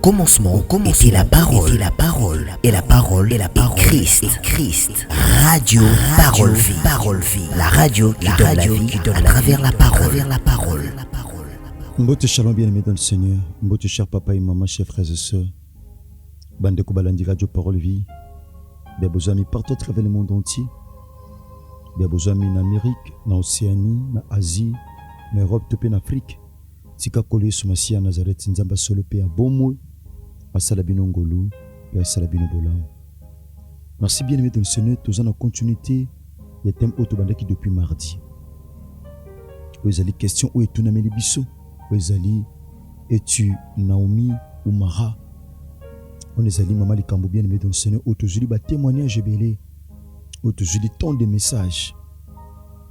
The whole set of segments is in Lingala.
commencement était la parole, et la parole est Christ. Radio Parole Vie, la radio qui donne la vie à travers la parole. Mbote shalom bien-aimés dans le Seigneur, mbote cher papa et maman, chers frères et sœurs, bande Kobalandi Radio Parole Vie, bien beaux amis partout à travers le monde entier, bien beaux amis en Amérique, en Océanie, en Asie, en Europe, en Afrique, tika kole somasi à Nazareth, nzamba solo pe a bomo, à Salabino Ngolo, et à Salabino Bolam. Merci bien-aimés dans le Seigneur, tous en continuité, il y a thème autobandaki depuis mardi. Vous avez des questions où est tout namé les bisous. Ezali es-tu Naomi ou Mara? On est allé maman les Cambo bien aimé dans le Seigneur. Autojuli ba témoignage belé. Autojuli tant de messages.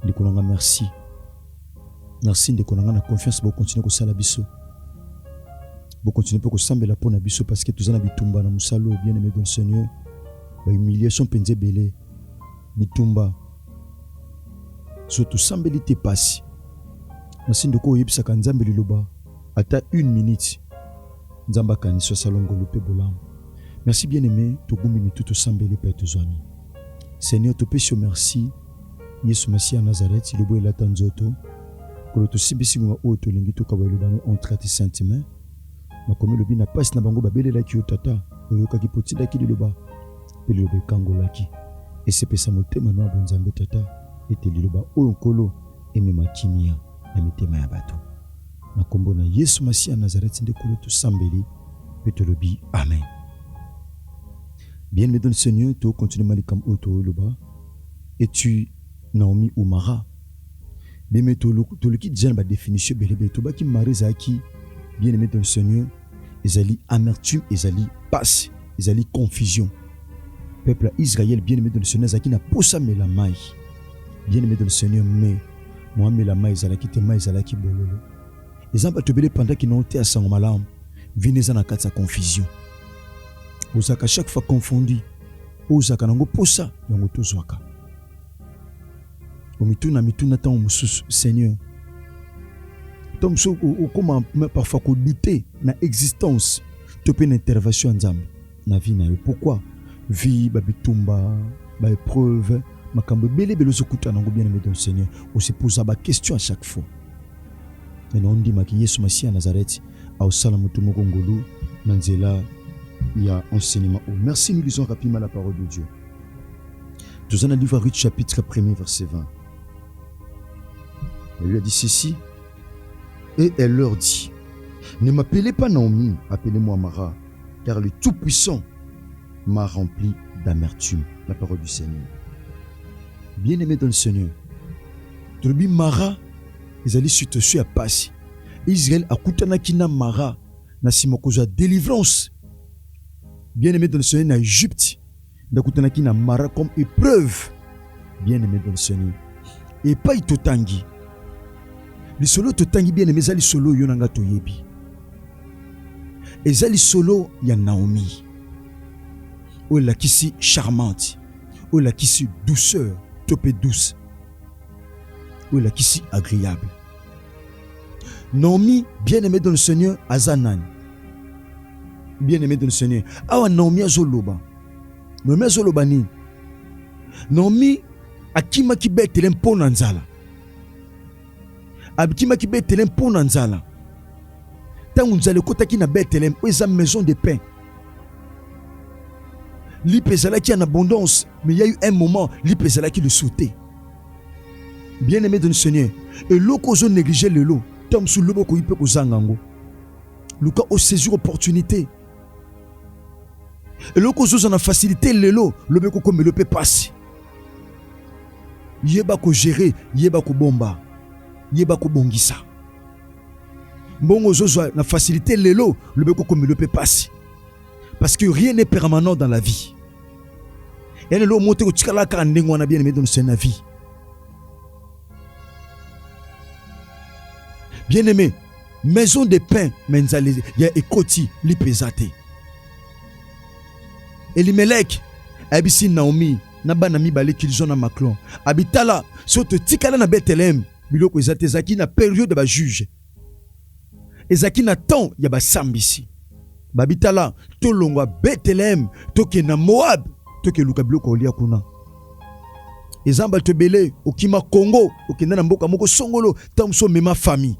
De konanga merci. Merci de konanga na confiance pour continuer ko sala biso. Pour continuer pour ko sambela pour na biso parce que tous en bitumba na musalo bien aimé dans le Seigneur. Ba humiliation penze belé. Bitumba. Surtout sambeli te passe. Merci de quoi yebisaka nzambe liloba ata 1 minute nzamba kaniso salongo lope bolam. Merci bien-aimé togumini tout sambeli pa tozwami. Seigneur te pèse merci Yesu Messia Nazareth lobo elata nzoto ko to sibisi ngwa oto lingi to kabaloba no entre tes sentiments makomi lobi na passe na bango babelela ki otata oyoka ki potida ki liloba pe liloba kangola ki et c'est pesa motema no abonzambe tata ete liloba oyo nkolo emema kimia na mitema ya bato na kombo na Yesu Messia Nazareth nde kolo to sambeli petolobi amen. Bien-aimé dans le Seigneur, tu continues malikam auto loba et tu Naomi ou Mara. Bien-aimé to le qui déjà ba définition belebe to ba ki mari zaki bien-aimé dans le Seigneur, ezali amertume, ezali passe, ezali confusion. Peuple Israël bien-aimé dans le Seigneur zaki na posa melamai. Bien-aimé dans le Seigneur mais moi mais la maïs qui te maïs qui bololo. Les gens te belé pendant qu'ils n'ont été à sang malam. Venez en à sa confusion. Osaka chaque fois confondu. Osaka nango posa yango tozwaka. Omituna tant mususu Seigneur. Tom so comment parfois ko douter na existence te pe intervention nzambe na vie na yo. Pourquoi vie babitumba ba épreuve makambo belé belozokuta nango bien aimé dans le Seigneur. On se pose ba question à chaque fois. Et on dit que Yesu Messia Nazareth a au salamutu mokongolo nanzela il y a enseignement. Merci, nous lisons rapidement la parole de Dieu. Nous allons lire Ruth chapitre 1er verset 20. Elle lui a dit ceci et elle leur dit: ne m'appelez pas Naomi, appelez-moi Mara, car le Tout-Puissant m'a rempli d'amertume. La parole du Seigneur. Bien-aimé dans le Seigneur, tu le Mara, ils allaient suite à passer. Israël a koutana kina Mara, na simokoza délivrance. Bien-aimé dans le Seigneur, na Égypte, na koutana kina Mara comme épreuve. Bien-aimé dans le Seigneur. Et pas itotangi. Les solo totangi bien-aimé, zali solo yonanga toyebi. Et zali solo ya Naomi. Ou la kisi charmante. Ou la kisi douceur. Topé douce. Ou la kisi agréable. Naomi, bien-aimé dans le Seigneur, Azanan. Bien-aimé dans le Seigneur. Awa Naomi azoloba. Naomi azoloba ni. Naomi akima ki betelem pona nzala. Abikima ki betelem pona nzala. Tangu nzale kota ki na betelem, eza maison de pain. L'ipezala qui en abondance, mais il y a eu un moment, l'ipezala qui le sautait. Bien-aimé dans le Seigneur, et l'eau qu'on a négligé le lot, tant sous l'eau qu'on peut kozangango. Le cas au saisir opportunité. Et l'eau qu'on a facilité le lot, le bec comme le peut passer. Yeba ko gérer, yeba ko bomba, yeba ko bongisa. Bongo zozo na facilité le lot, le bec comme le peut passer. Parce que rien n'est permanent dans la vie. Et le monte au tikala ka ndengo na bien aimé dans sa vie. Bien aimé, maison de pain menzale ya ekoti li pesate. Elimelek abisi Naomi na bana mibale qu'ils ont na Maclon. Abitala soto tikala na Bethléem biloko ezate zaki na période ba juge. Ezaki na temps ya ba sambisi. babitala to longwa Bethlehem to ke na Moab to ke luka biloko olia kuna ezamba to belé okima Congo okenda na mboka moko songolo tamso mema famille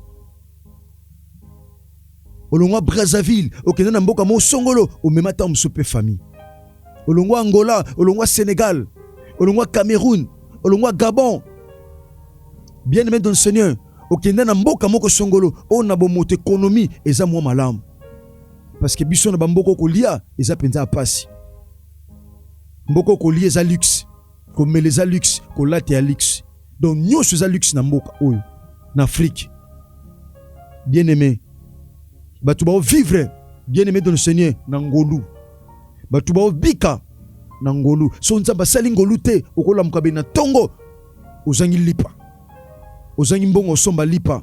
olongwa Brazzaville okenda na mboka moko songolo omema tamso pe famille olongwa Angola olongwa Sénégal olongwa Cameroun olongwa Gabon bien-aimé dans le Seigneur okenda na mboka moko songolo on a bomote économie eza mwa malamu parce que biso na bamboko kolia eza penza apasi mboko kolia eza luxe komela eza luxe kolate ya luxe donc nyonso eza luxe na mboka oyo na Afrique bien-aimé batu bao vivre bien-aimé dans le Seigneur na ngolu batu bao bika na ngolu so nzamba sali ngolu te okola mukabe na tongo ozangi lipa ozangi mbongo somba lipa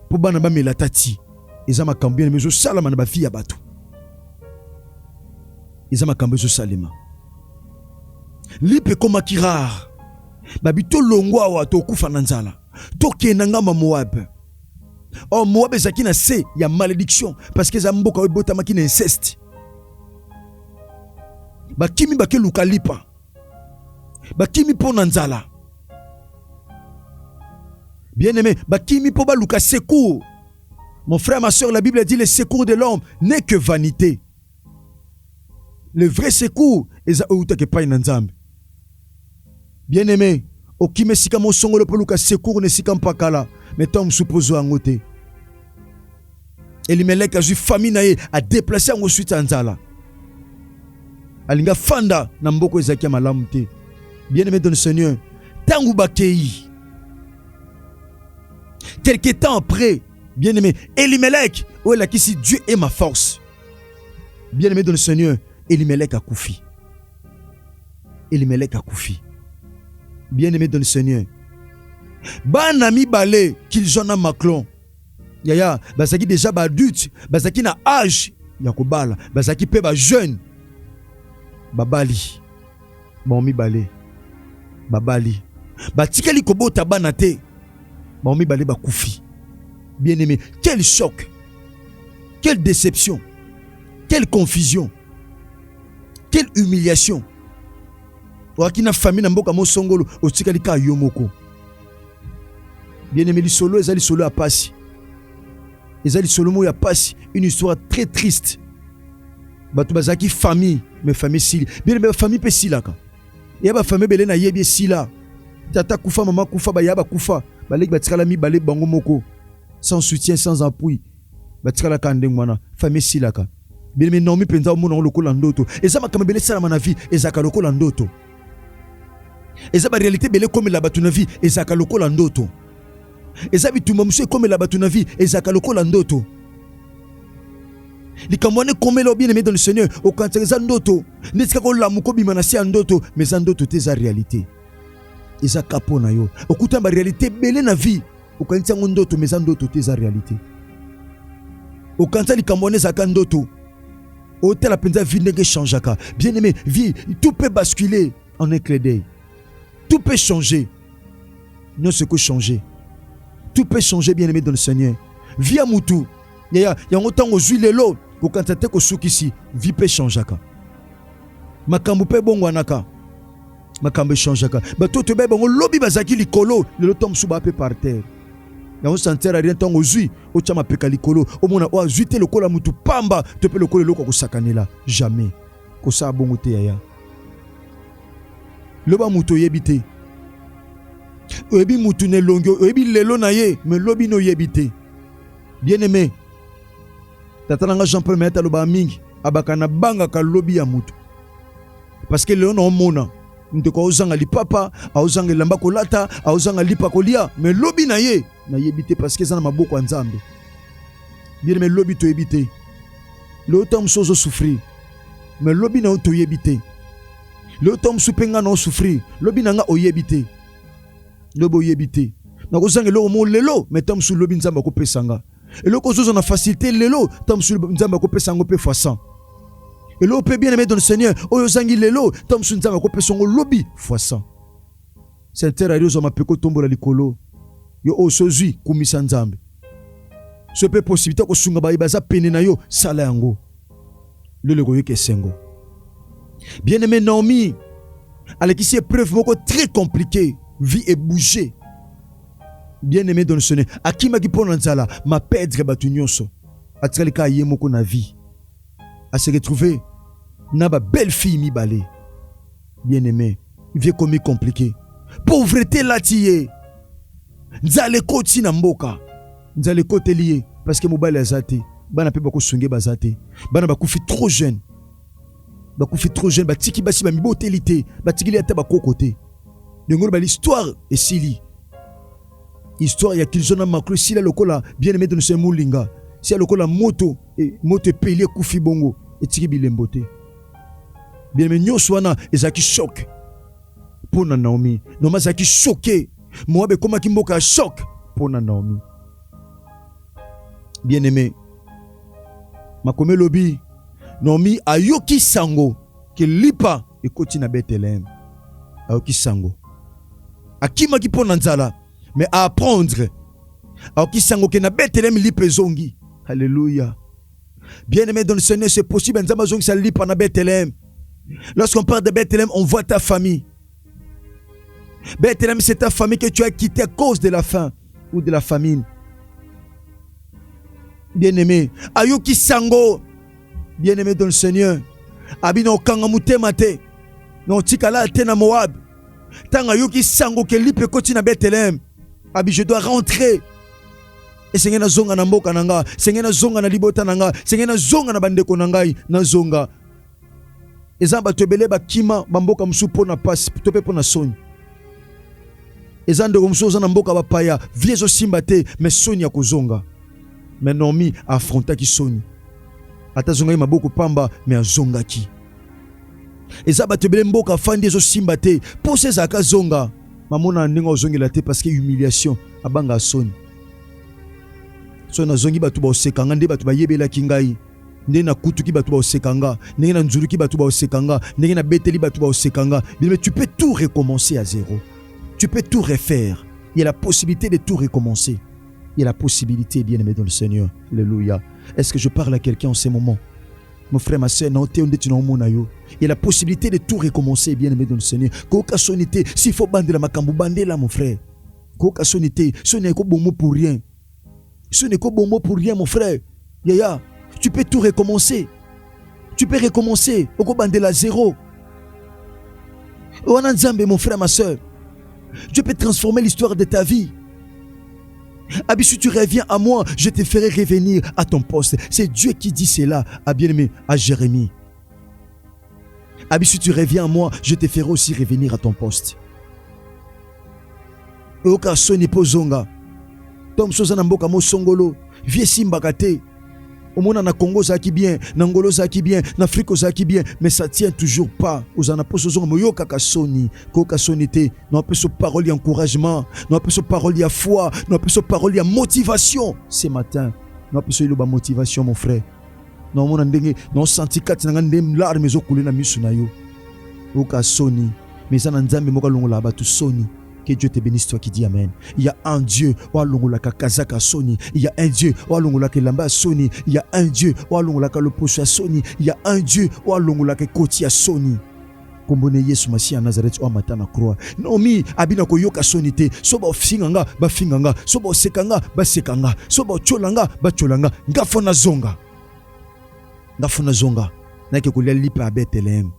po bana bamela tati eza makambo bien mezo salama na bafi ya bato eza makambo ezo salema lipe koma kirar babito longwa wa to kufa na nzala to kenanga ma Moab oh Moab ezaki na se ya malédiction parce que za mboka obota makina inceste bakimi bakeluka lipa bakimi po na nzala bien-aimé bakimi po baluka secours. Mon frère, ma soeur, la Bible dit le secours de l'homme n'est que vanité. Le vrai secours est bien-aimé, okime sika mo songolo po luka secours ne sika mpakala, mais tom supposo angote. Elimelek a ju famille naye a déplacé en suite anzala. Alinga fanda na mboko ezaki malamu te. Bien-aimé dans le Seigneur, tangu bakei. Quelque temps après, bien-aimé, Elimelech, où est ici Dieu est ma force. Bien-aimé dans le Seigneur, Elimelech a koufi. Elimelech a koufi. Bien-aimé dans le Seigneur. Banami balé qu'ils ont à Maclon. Yaya, basaki déjà adulte, basaki na âge, yakobala, basaki pe ba jeune. Babali. Bomi balé. Babali. Batikali kobota banate. Bomi balé ba koufi. Bien-aimé, quel choc, quelle déception, quelle confusion, quelle humiliation. Wakina famille na mboka mo songolo otikali ka yomoko. Bien-aimé, li solo ezali solo a pasi. Ezali solo mo ya pasi, une histoire très triste. Batu bazaki famille, mais famille sili. Bien-aimé, famille pe silaka. Yaba famille belé na yebi sila. Tata kufa mama kufa ba yaba kufa. Balek batikala mi balek bango moko. Sans soutien, sans appui. Batikala kandeng wana, famille silaka. Bien-aimé, nomi penza mona lokola ndoto. Eza makama belé sala na vie, ezaka lokola ndoto. Eza ba réalité belé comme la batu na vie, ezaka lokola ndoto. Eza bituma musu comme la batu na vie, ezaka lokola ndoto. Likamwane comme lo bien-aimé dans le Seigneur, au kantseza ndoto. Netika ko la muko bimanasi ndoto, mais ndoto te za réalité. Eza kapo na yo. Okuta ba réalité belé na vie. Okanisa ndoto mais ndoto te za réalité. Okanisa likamwane za ndoto. Ote la penza vie ndenge changeaka. Bien-aimé, vie, tout peut basculer en un clin d'œil. Tout peut changer. Non, ce que changer. Tout peut changer, bien-aimé dans le Seigneur. Vie à Moutou. Il y a autant aux huiles l'eau. Pour quand tu es souk ici, vie peut changer. Makambu pe bongwanaka. Makambu changeaka. Ba to te be bongo lobi bazaki likolo, le tom suba pe par terre. Ya on sentir rien tant aux huiles, au chama pe kalikolo, au mona o azuite le kola mutu pamba, te pe le kolo loko ko sakanela. Jamais. Ko sa bongo te ya. Loba muto yebite. Oyebi mutu ne longyo, oyebi lelo na ye, mais lobi no yebite. Bien-aimé, tatananga Jean-Paul Meta loba mingi, abakana banga ka lobi ya mutu. Parce que lelo na omona, ndeko ozanga lipapa, ozanga lamba kolata, ozanga lipa kolia, mais lobi na ye, na yebite parce que ça na maboko nzambe. Bien-aimé, lobi to yebite. Le temps sozo souffrir, mais lobi na to yebite. Le temps soupenga na souffrir, lobi nanga oyebite. Lobo yebite. Na kozanga lo mo lelo, mais tam sou lobi nzamba ko pesanga. Et le cause on a facilité lelo, tam sou nzamba ko pesanga pe fois 100. Et le peut bien aimer dans le Seigneur, oyo zangi lelo, tam sou nzamba ko pesanga lobi fois 100. C'est terre zo mapeko tombola likolo. Yo o sozui kumisa nzambe. Ce peut possibilité ko sunga ba ibaza pene na yo sala yango. le koyoka esengo. Bien-aimé Naomi, alekisi épreuve moko très compliquée, vie et bouger. Bien-aimé dans le Seigneur, akimaki pona nzala, ma perdre batu nyonso. Atralika ye moko na vie. A se retrouver na ba belle fille mibale. Bien-aimé, vie comme compliqué. Pauvreté la tiye. Nzale koti na mboka. Nzale kote lié parce que mobile azate. Bana pe bako sunge bazate. Bana bakufi trop jeune. Bakufi trop jeune, batiki basi ba mibotelité, batiki li ata bako côté. Ngolo ba l'histoire et sili. Histoire ya kilzona maklo sila lokola bien-aimé de nous moulinga. Si lokola moto et moto pelier kufi bongo et tiki bilembote. Bien-aimé nyoswana ezaki choc. Pour Naomi, Naomi zaki choqué. Moabe koma kimboka choc pour Naomi. Bien-aimé, makome lobi, Naomi ayoki sango ke lipa ekoti na Bethléem. Ayoki sango. Akima ki pona nzala, mais à apprendre. Ayoki sango ke na Bethléem lipa zongi. Alléluia. Bien-aimé dans le Seigneur, c'est possible nzamba zongi sa lipa na Bethléem. Lorsqu'on parle de Bethléem, on voit ta famille. Bethléem, c'est ta famille que tu as quittée à cause de la faim ou de la famine. Bien-aimé, ayoki sango. Bien-aimé dans le Seigneur, abino kangamute mate, no tikala tena Moab. Tanga yoki sango ke lipe koti na Bethléem. Abi je dois rentrer. Et sengena na zonga na mboka nanga, sengena na zonga na libota nanga, sengena na zonga na bandeko nangai na zonga. Ezamba tebele ba kima bamboka musupo na passe, tope po na soni. Ezande komsoza na mboka ba paya, viezo simbate, mais soni ya kozonga. Mais Naomi affronta ki soni. Ata zonga maboko pamba mais azonga ki. Ezaba tebele mboka fandi ezo simbate, pose zaka zonga. Mamona ndinga ozongela te parce que humiliation abanga soni. So na zongi batu ba osekanga nde batu ba yebela kingai. Nde na kutu ki batu ba osekanga, nde na nzuru ki batu ba osekanga, nde na beteli batu ba osekanga. Mais tu peux tout recommencer à zéro. Tu peux tout refaire. Il y a la possibilité de tout recommencer. Il y a la possibilité, bien-aimé dans le Seigneur. Alléluia. Est-ce que je parle à quelqu'un en ce moment? Mon frère, ma soeur, il y a la possibilité de tout recommencer, bien-aimé dans le Seigneur. Koka sonité, s'il faut bander la makambu, bander là, mon frère. Koka sonité, ce n'est qu'au bon mot pour rien. Ce n'est qu'au bon mot pour rien, mon frère. Yaya, tu peux tout recommencer. Tu peux recommencer. Oko bander la zéro. Oananzambe, mon frère, ma soeur. Dieu peut transformer l'histoire de ta vie. Abi, si tu reviens à moi, je te ferai revenir à ton poste. C'est Dieu qui dit cela à bien-aimé, à Jérémie. Abi, si tu reviens à moi, je te ferai aussi revenir à ton poste. Oka soni pozonga. Tom soza na mboka mo songolo. Vie simbakate. Au monde na Congo ça qui bien, na Angola ça qui bien, na Afrique ça qui bien, mais ça tient toujours pas. Aux anaposozonga moyoka kasoni, koka sonité, non peut se parole d'encouragement, non peut se parole de foi, non peut se parole de motivation. Ce matin, non peut se loba motivation mon frère. Non mon ndenge, non senti kati na ndem larmes zo couler na misu na yo. Koka soni, mais ça na nzambe moka longola ba tu soni. Que Dieu te bénisse, toi qui dis Amen. Il y a un Dieu, Walongolaka Kazaka Soni. Il y a un Dieu, Walongolaka Lamba Soni. Il y a un Dieu, Walongolaka Loposha Soni. Il y a un Dieu, Walongolaka Kotia Soni. Kombone Yesu Masiya Nazareth o matana croix. Naomi abina ko yoka sonité. Soba ofinganga ba finganga, soba osekanga ba sekanga, soba ocholanga ba cholanga. Ngafona zonga. Ngafona zonga. Na ke kolia lipa Bethléem.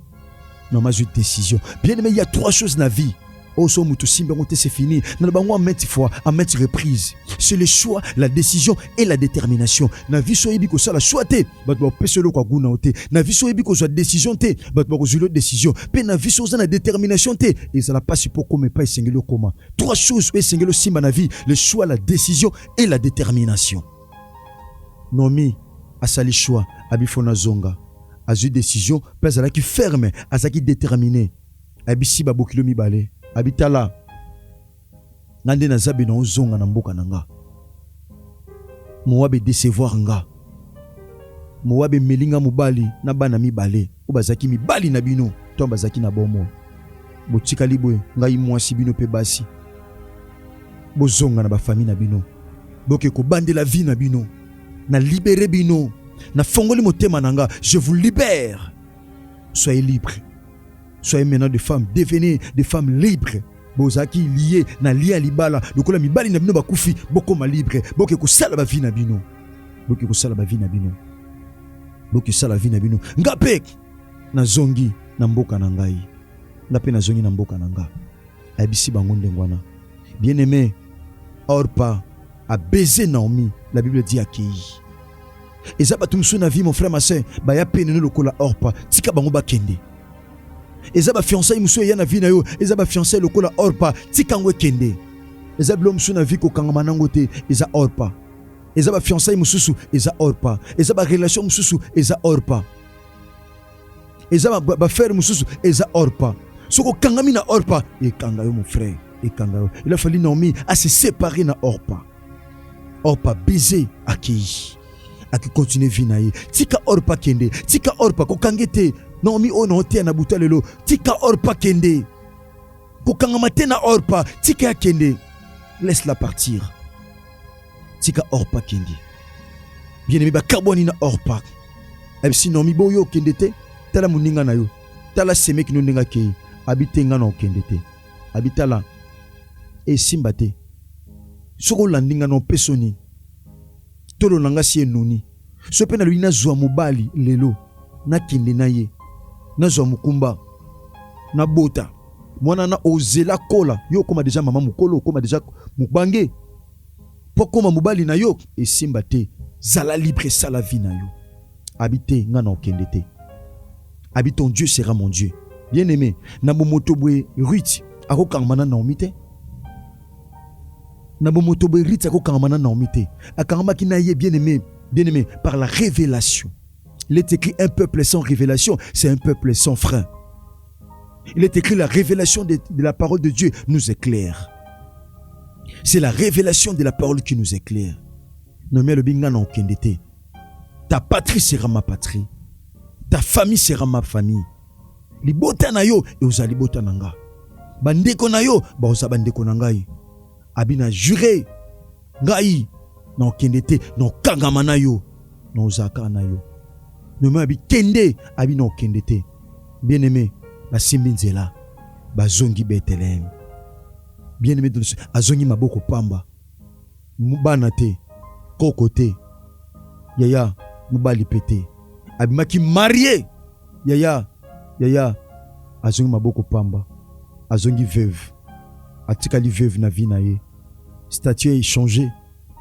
Non ma une décision. Bien aimé, il y a trois choses dans la vie. Oh, c'est fini. À maintes fois, à maintes reprises. C'est le choix, la décision et la détermination. Na vie so ebi ko sala choix te, bat ba peselo kwa guna ote. Na vie so ebi ko so décision te, bat ba ko zulo décision. Pe na vie so na détermination te, et ça la passe pour comme pas sengelo koma. Trois choses et sengelo simba na vie, le choix, la décision et la détermination. Nomi a sali choix, abi fona zonga. A zu décision, pas ala qui ferme, a sa qui déterminé. Abi si babokilo mi balé. Abitala nande na zabe na ozonga na mboka nanga moabe décevoir nga moabe melinga mobali na bana mibale obazaki mibali na bino to bazaki na bomo botika libwe ngai mwasi bino pe basi bozonga na ba famille na bino boke ko bande la vie na bino na libérer bino Na fongoli motema nanga, je vous libère. Soyez libres. Soyez maintenant des femmes, devenez des femmes libres. Bozaki lié na lié libala, lokola mibali na bino bakufi, boko ma libre, boke ko sala ba vie na bino. Boke ko sala ba vie na bino. Boke sala vie na bino. Ngape na zongi na mboka na ngai. Ngape na zongi na mboka na nga. Abisi bango ndengwana. Bien-aimé, Orpa a baisé Naomi, la Bible dit accueilli. Et ça batum sou na vie mon frère ma sœur, ba ya penene lokola Orpa, tika bango ba kende. Eza ba fiancé musu ya na vie na yo, eza ba fiancé lokola Orpa, tika ngwe kende. Eza blom musu na vie ko kangama nango te, eza Orpa. Eza ba fiancé mususu, eza Orpa. Eza ba relation mususu, eza Orpa. Eza ba frère mususu, eza Orpa. Soko kangami na Orpa, e kanga yo mon frère, e kanga yo. Il a fallu Naomi à se séparer na Orpa. Orpa baiser accueilli. A qui continue vie na ye. Tika Orpa kende, tika Orpa ko kangete. Naomi ono te na buta lelo, tika Orpa kende. Ko kangamate na Orpa, tika kende. Laisse-la partir. Tika Orpa kende. Bien-aimé ba carboni na Orpa. Si Naomi boyo kende te, tala muninga na yo. Tala seme ki no ninga ke. Habite nga na kende te. Habita la. E simbate. Soko landinga no pesoni. Tolo nanga si enuni. Sope na lui na zwa mobali lelo. Na kende na ye. Na zwa mukumba. Na bota. Mwana na ozela kola. Yo koma deja mama mukolo. Koma deja mubange. Po koma mobali na yo. E simbate. Zala libre sa la vie na yo. Habite nga na okende te. Habite ton Dieu sera mon Dieu. Bien aimé. Na bomotobwe Ruth. Ako kangmana na omite. Nabomotobe Ruth ako kangmana na omite. Akangma ki na ye bien aimé, par la révélation. Il est écrit un peuple sans révélation, c'est un peuple sans frein. Il est écrit la révélation de la parole de Dieu nous éclaire. C'est la révélation de la parole qui nous éclaire. Nomé le binga na okendete. Ta patrie sera ma patrie. Ta famille sera ma famille. Libota na yo e ozali bota nanga. Bandeko na yo ba oza bandeko na ngai. Abina juré ngai na okendete na kangama na yo na ozaka na yo. Nomé abi kende abi na okendete. Bien-aimé, ba simbi nzela ba zongi Bethléem. Bien-aimé de azongi maboko pamba. Mubana te, koko te. Yaya mubali pete. Abimaki marié. Yaya azongi maboko pamba. Azongi veuve. Atikali veuve na vie na ye. Statut est changé.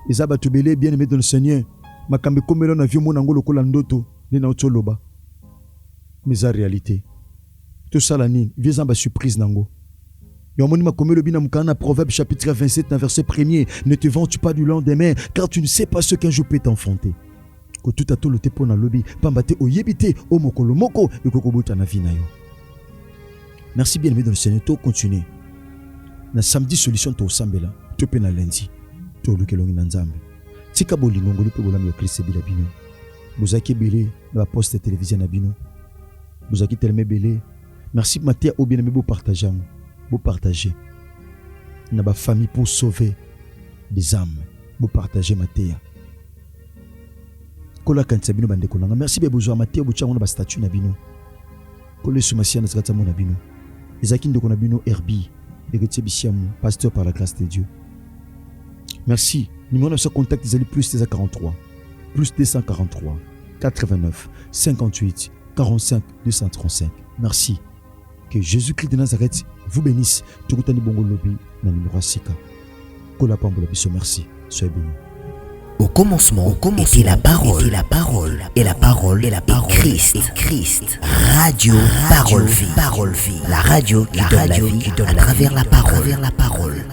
Ezaba tubele bien-aimé dans le Seigneur. Makambe komelo na vie mo nango lokola ndoto ni na otoloba. Mais la réalité. Tout ça la nine, viens ba surprise nango. Yomoni makomelo bina mukana Proverbe chapitre 27 verset 1er. Ne te vantes pas du lendemain car tu ne sais pas ce qu'un jour peut t'enfanter. Ko tout a tout le tepo na lobby pambate oyebite o mokolo moko e kokobota na vie na yo. Merci bien-aimé dans le Seigneur, to continuer. Na samedi solution to sambela, to pe na lundi. To lukelongi na nzambe. Tika bolingo ngolo pe bolami ya Christ bila bino. Bozaki belé na poste télévision na bino. Bozaki tellement belé. Merci Mathia au bien-aimé beau partager. Beau partager. Na ba famille pour sauver des âmes. Beau partager Mathia. Kola kantsabino bandeko nanga. Merci be bozo Mathia buchango na ba statut na bino. Kole sumasia na zakata mo na bino. Ezaki ndeko na bino Herbi. Egetier Bisiamu, pasteur par la grâce de Dieu. Merci. Numéro 9 contact des plus 243 plus 243 89 58 45 235. Merci. Que Jésus-Christ de Nazareth vous bénisse. Tukutani bongo lobi na numéro sika. Kola pambola biso merci. Soyez bénis. Au commencement était la parole, et la parole est Christ. Radio Parole Vie. La radio qui donne la vie à travers la parole.